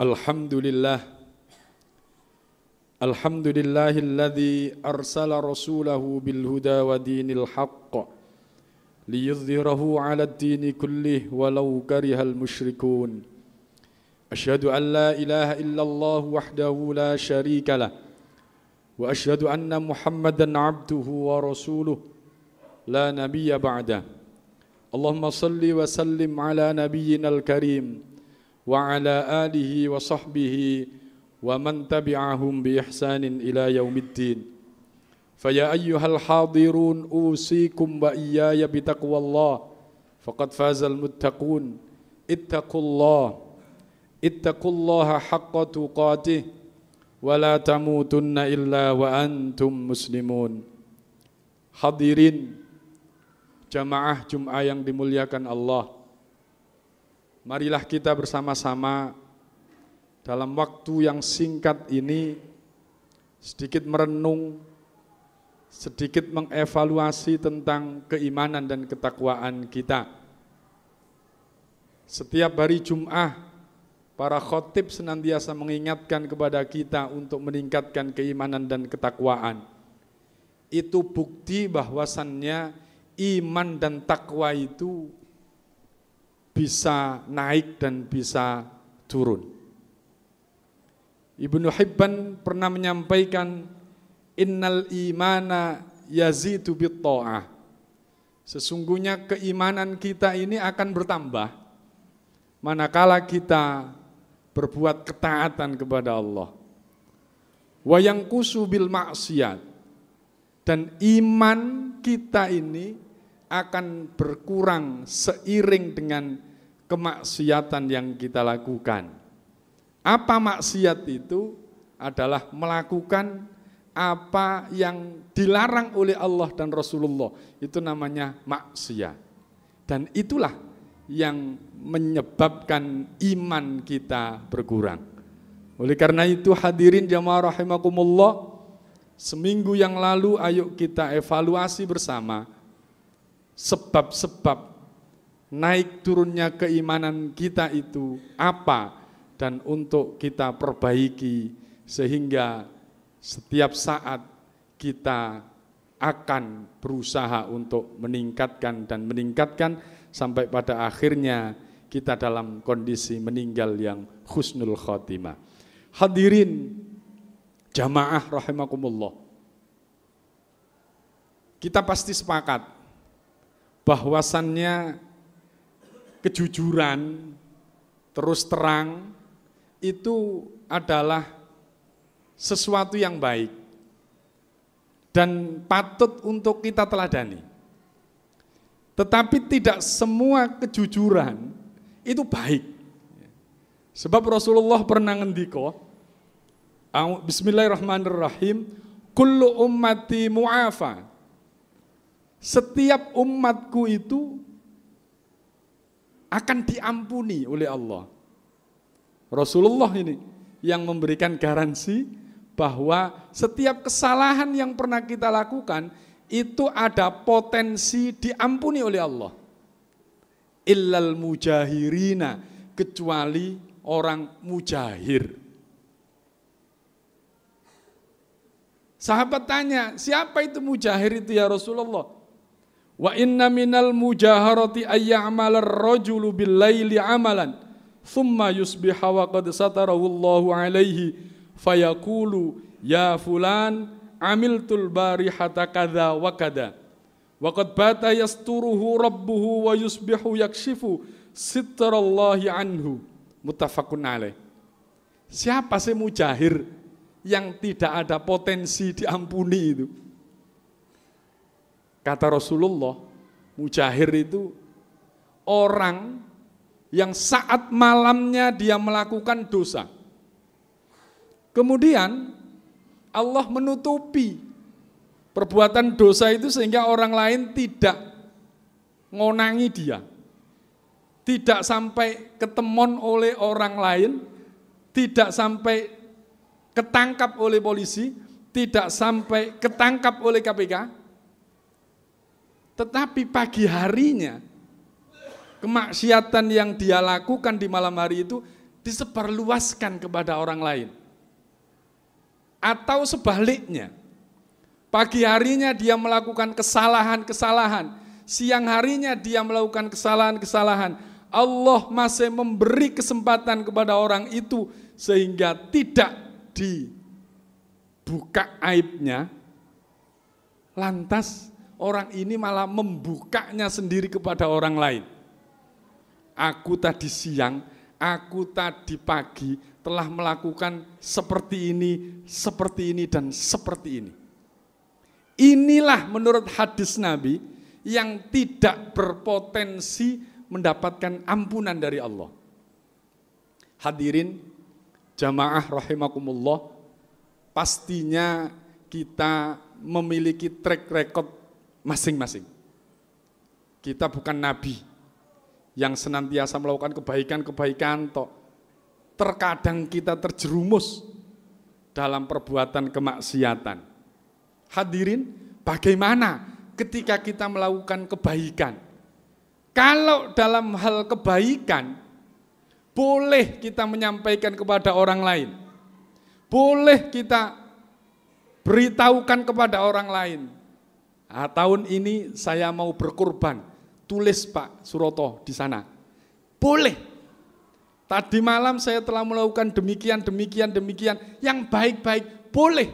Alhamdulillah. Alhamdulillahilladzi arsala rasulahu bil huda wa dinil haqq liyudhhirahu 'ala ad-dini kullih walau karihal musyrikun. Asyhadu an la ilaha illallah wahdahu la syarika lah wa asyhadu anna Muhammadan 'abduhu wa rasuluh la nabiyya ba'dah. Allahumma salli wa sallim ala nabiyyinal karim wa ala alihi wa sahbihi wa man tabi'ahum bi ihsanin ila yaumiddin. Faya ayyuhal hadirun usikum wa iyaya bitaqwallah faqad fazal muttaqun. Ittaqullaha haqqa tuqatih wa la tamutunna illa wa antum muslimun. Hadirin jamaah Jum'ah yang dimuliakan Allah, marilah kita bersama-sama dalam waktu yang singkat ini sedikit merenung, sedikit mengevaluasi tentang keimanan dan ketakwaan kita. Setiap hari Jum'ah, para khotib senantiasa mengingatkan kepada kita untuk meningkatkan keimanan dan ketakwaan. Itu bukti bahwasannya iman dan takwa itu bisa naik dan bisa turun. Ibnu Hibban pernah menyampaikan, innal imana yazidu bitta'ah. Sesungguhnya keimanan kita ini akan bertambah manakala kita berbuat ketaatan kepada Allah. Wa yanqusu bil maksiyat. Dan iman kita ini akan berkurang seiring dengan kemaksiatan yang kita lakukan. Apa maksiat itu? Adalah melakukan apa yang dilarang oleh Allah dan Rasulullah. Itu namanya maksiat. Dan itulah yang menyebabkan iman kita berkurang. Oleh karena itu hadirin jamaah rahimakumullah, seminggu yang lalu ayo kita evaluasi bersama sebab-sebab naik turunnya keimanan kita itu apa, dan untuk kita perbaiki sehingga setiap saat kita akan berusaha untuk meningkatkan sampai pada akhirnya kita dalam kondisi meninggal yang husnul khotimah. Hadirin jamaah rahimakumullah, kita pasti sepakat bahwasannya kejujuran, terus terang itu adalah sesuatu yang baik dan patut untuk kita teladani. Tetapi tidak semua kejujuran itu baik. Sebab Rasulullah pernah ngendika, bismillahirrahmanirrahim, kullu ummati mu'afa. Setiap umatku itu akan diampuni oleh Allah. Rasulullah ini yang memberikan garansi bahwa setiap kesalahan yang pernah kita lakukan itu ada potensi diampuni oleh Allah. Illal mujahirina, kecuali orang mujahir. Sahabat tanya, siapa itu mujahir itu ya Rasulullah? Wa inna minal mujaharati ayya'malar rajulu bil laili amalan thumma yusbiha wa qad satarahu Allahu alaihi fayaqulu ya fulan amiltul barihata kadza wa kadza wa qad bata yasturuhu rabbuhu wa yusbihu yakshifu sitrallahi anhu. Muttafaqun alaih. Siapa sih mujahir yang tidak ada potensi diampuni itu? Kata Rasulullah, mujahir itu orang yang saat malamnya dia melakukan dosa. Kemudian Allah menutupi perbuatan dosa itu sehingga orang lain tidak ngonangi dia. Tidak sampai ketemon oleh orang lain, tidak sampai ketangkap oleh polisi, tidak sampai ketangkap oleh KPK. Tetapi pagi harinya, kemaksiatan yang dia lakukan di malam hari itu disebarluaskan kepada orang lain. Atau sebaliknya, pagi harinya dia melakukan kesalahan-kesalahan, siang harinya dia melakukan kesalahan-kesalahan. Allah masih memberi kesempatan kepada orang itu sehingga tidak dibuka aibnya. Lantas orang ini malah membukanya sendiri kepada orang lain. Aku tadi siang, aku tadi pagi telah melakukan seperti ini, dan seperti ini. Inilah menurut hadis Nabi yang tidak berpotensi mendapatkan ampunan dari Allah. Hadirin jamaah rahimakumullah, pastinya kita memiliki track record masing-masing. Kita bukan nabi yang senantiasa melakukan kebaikan-kebaikan tok. Terkadang kita terjerumus dalam perbuatan kemaksiatan. Hadirin, bagaimana ketika kita melakukan kebaikan? Kalau dalam hal kebaikan, boleh kita menyampaikan kepada orang lain. Boleh kita beritahukan kepada orang lain. Nah, tahun ini saya mau berkurban, tulis Pak Suroto di sana. Boleh. Tadi malam saya telah melakukan demikian, yang baik-baik, boleh.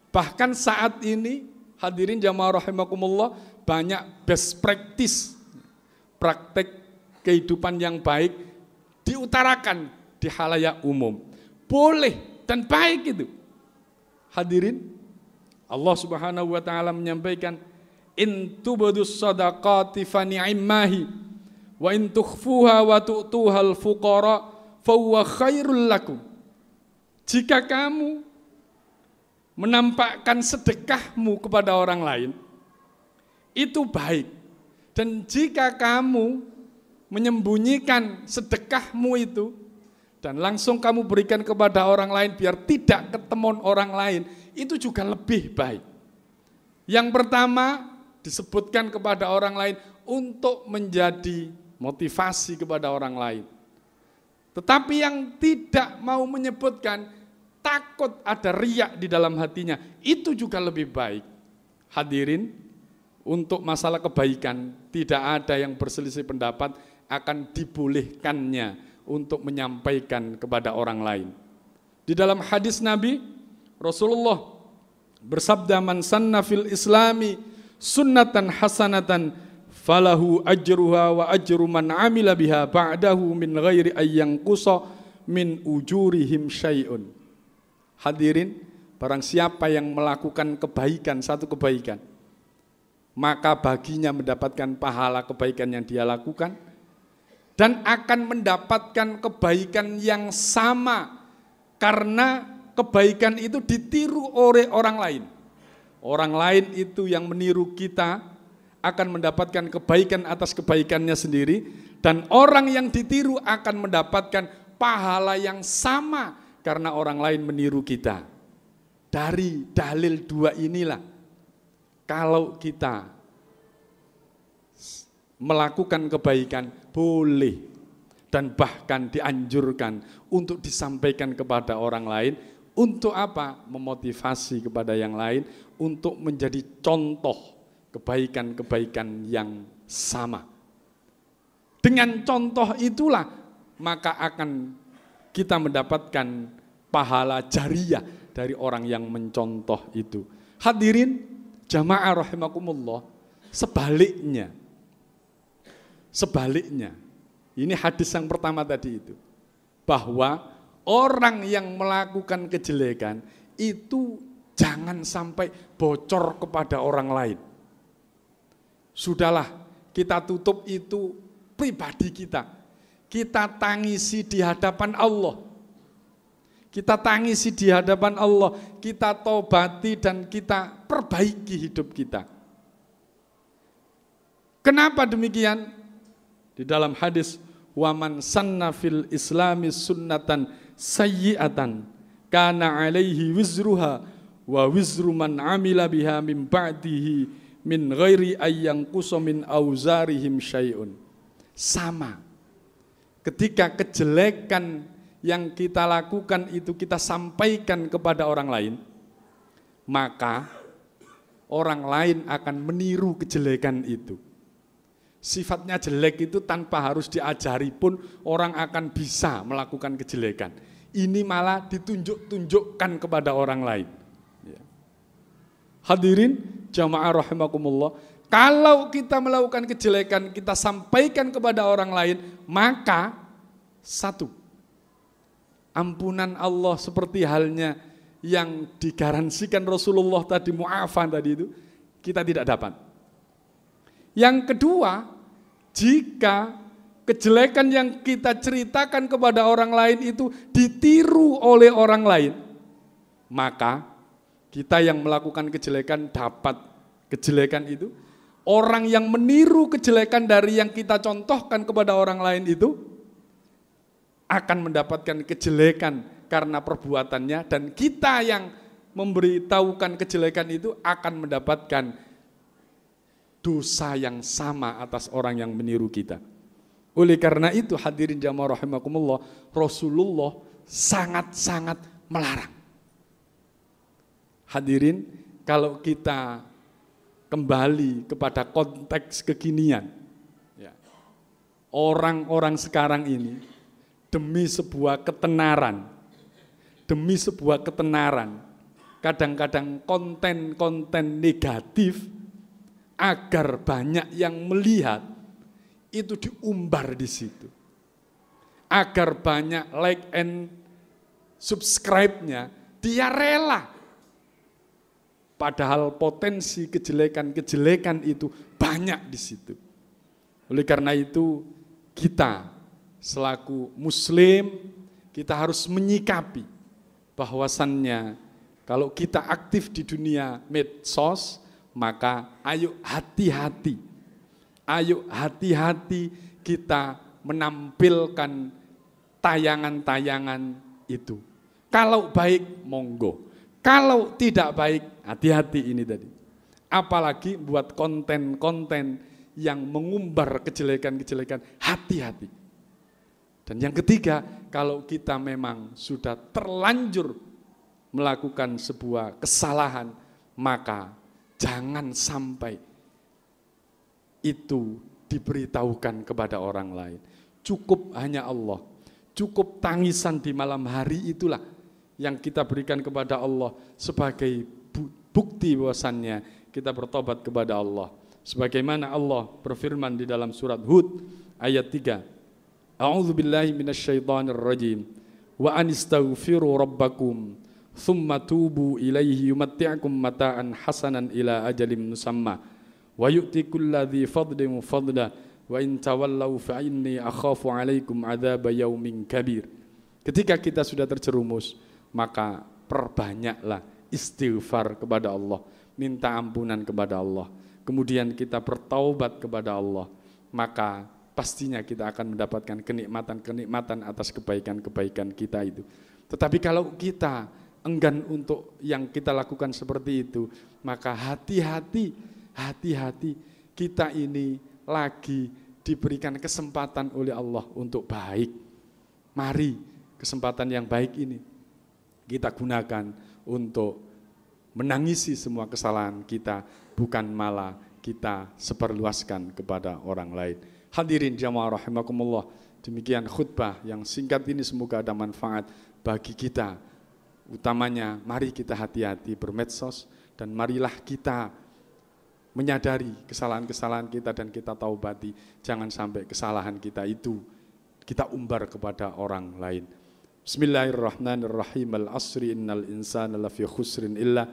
Bahkan saat ini, hadirin jamaah rahimakumullah, banyak best practice, praktek kehidupan yang baik diutarakan di halayak umum. Boleh dan baik itu. Hadirin, Allah Subhanahu wa taala menyampaikan, in tubdus shadaqati fa ni'mahi wa in tukhfuha wa tu'tuhal fuqara fa huwa khairul lakum. Jika kamu menampakkan sedekahmu kepada orang lain, itu baik. Dan jika kamu menyembunyikan sedekahmu itu dan langsung kamu berikan kepada orang lain biar tidak ketemu orang lain, itu juga lebih baik. Yang pertama disebutkan kepada orang lain untuk menjadi motivasi kepada orang lain. Tetapi yang tidak mau menyebutkan, takut ada riak di dalam hatinya, itu juga lebih baik. Hadirin, untuk masalah kebaikan tidak ada yang berselisih pendapat akan dibolehkannya untuk menyampaikan kepada orang lain. Di dalam hadis Nabi, Rasulullah bersabda, man sanna fil islami sunnatan hasanatan falahu ajruha wa ajru man amila biha ba'dahu min ghairi ayyanqusa min ujurihim syai'un. Hadirin, barang siapa yang melakukan kebaikan, satu kebaikan, maka baginya mendapatkan pahala kebaikan yang dia lakukan dan akan mendapatkan kebaikan yang sama karena kebaikan itu ditiru oleh orang lain. Orang lain itu yang meniru kita akan mendapatkan kebaikan atas kebaikannya sendiri, dan orang yang ditiru akan mendapatkan pahala yang sama karena orang lain meniru kita. Dari dalil dua inilah, kalau kita melakukan kebaikan boleh dan bahkan dianjurkan untuk disampaikan kepada orang lain. Untuk apa? Memotivasi kepada yang lain untuk menjadi contoh kebaikan-kebaikan yang sama. Dengan contoh itulah maka akan kita mendapatkan pahala jariyah dari orang yang mencontoh itu. Hadirin jamaah rahimakumullah, sebaliknya, ini hadis yang pertama tadi itu, bahwa orang yang melakukan kejelekan itu jangan sampai bocor kepada orang lain. Sudahlah, kita tutup itu pribadi kita. Kita tangisi di hadapan Allah. Kita tangisi di hadapan Allah. Kita tobati dan kita perbaiki hidup kita. Kenapa demikian? Di dalam hadis, waman sanna fil islami sunnatan sayyi'atan kana alaihi wizruha wa wizru man amila biha min ba'dihi min ghairi ayyanqusa min auzarihim syai'un. Sama. Ketika kejelekan yang kita lakukan itu kita sampaikan kepada orang lain, maka orang lain akan meniru kejelekan itu. Sifatnya jelek itu tanpa harus diajari pun orang akan bisa melakukan kejelekan. Ini malah ditunjuk-tunjukkan kepada orang lain. Hadirin jamaah rahimakumullah, kalau kita melakukan kejelekan, kita sampaikan kepada orang lain, maka satu, ampunan Allah seperti halnya yang digaransikan Rasulullah tadi, mu'afan tadi itu, kita tidak dapat. Yang kedua, jika kejelekan yang kita ceritakan kepada orang lain itu ditiru oleh orang lain, maka kita yang melakukan kejelekan dapat kejelekan itu. Orang yang meniru kejelekan dari yang kita contohkan kepada orang lain itu akan mendapatkan kejelekan karena perbuatannya, dan kita yang memberitahukan kejelekan itu akan mendapatkan dosa yang sama atas orang yang meniru kita. Oleh karena itu hadirin jamaah rahimakumullah, Rasulullah sangat-sangat melarang. Hadirin, kalau kita kembali kepada konteks kekinian, ya, orang-orang sekarang ini demi sebuah ketenaran, kadang-kadang konten-konten negatif agar banyak yang melihat itu diumbar di situ, agar banyak like and subscribe-nya, dia rela. Padahal potensi kejelekan-kejelekan itu banyak di situ. Oleh karena itu kita selaku muslim, kita harus menyikapi bahwasannya kalau kita aktif di dunia medsos, maka ayo hati-hati. Ayo hati-hati kita menampilkan tayangan-tayangan itu. Kalau baik, monggo. Kalau tidak baik, hati-hati ini tadi. Apalagi buat konten-konten yang mengumbar kejelekan-kejelekan, hati-hati. Dan yang ketiga, kalau kita memang sudah terlanjur melakukan sebuah kesalahan, maka jangan sampai itu diberitahukan kepada orang lain. Cukup hanya Allah, cukup tangisan di malam hari itulah yang kita berikan kepada Allah sebagai bukti bahwasannya kita bertobat kepada Allah. Sebagaimana Allah berfirman di dalam surat Hud ayat 3. A'udzubillahi minasyaitonir rajim. Wa anistaghfiru rabbakum thumma tubu ilaihi yumatti'akum mata'an hasanan ila ajalin musamma wa yu'ti kulladzi fadlin fadla wa in tawallaw fa inni akhafu 'alaikum 'adzaba yaumin kabir. Ketika kita sudah terjerumus, maka perbanyaklah istighfar kepada Allah, minta ampunan kepada Allah. Kemudian kita bertaubat kepada Allah, maka pastinya kita akan mendapatkan kenikmatan-kenikmatan atas kebaikan-kebaikan kita itu. Tetapi kalau kita enggan untuk yang kita lakukan seperti itu, maka hati-hati kita ini lagi diberikan kesempatan oleh Allah untuk baik. Mari kesempatan yang baik ini kita gunakan untuk menangisi semua kesalahan kita, bukan malah kita seperluaskan kepada orang lain. Hadirin jamaah rahimakumullah, demikian khutbah yang singkat ini semoga ada manfaat bagi kita. Utamanya mari kita hati-hati bermedsos dan marilah kita menyadari kesalahan-kesalahan kita dan kita taubati. Jangan sampai kesalahan kita itu kita umbar kepada orang lain. Bismillahirrahmanirrahim. Al-asri innal insana lafi khusrin illa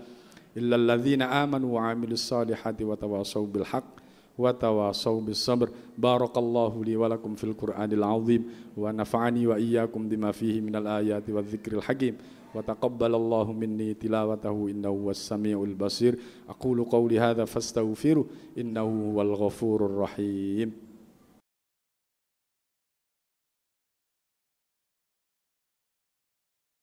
alladzina amanu wa amilus salihati wa tawasaw bil haqq wa tawasaw bis sabr. Barakallahu li wa lakum fil Qur'anil azim wa nafa'ani wa iyyakum bima fihi minal ayati wadh-dhikril hakim wa taqabbalallahu minni tilawatahu innahu was-sami'ul basir. Aqulu qawli hadza fastaghfiru innahu huwal ghafurur rahim.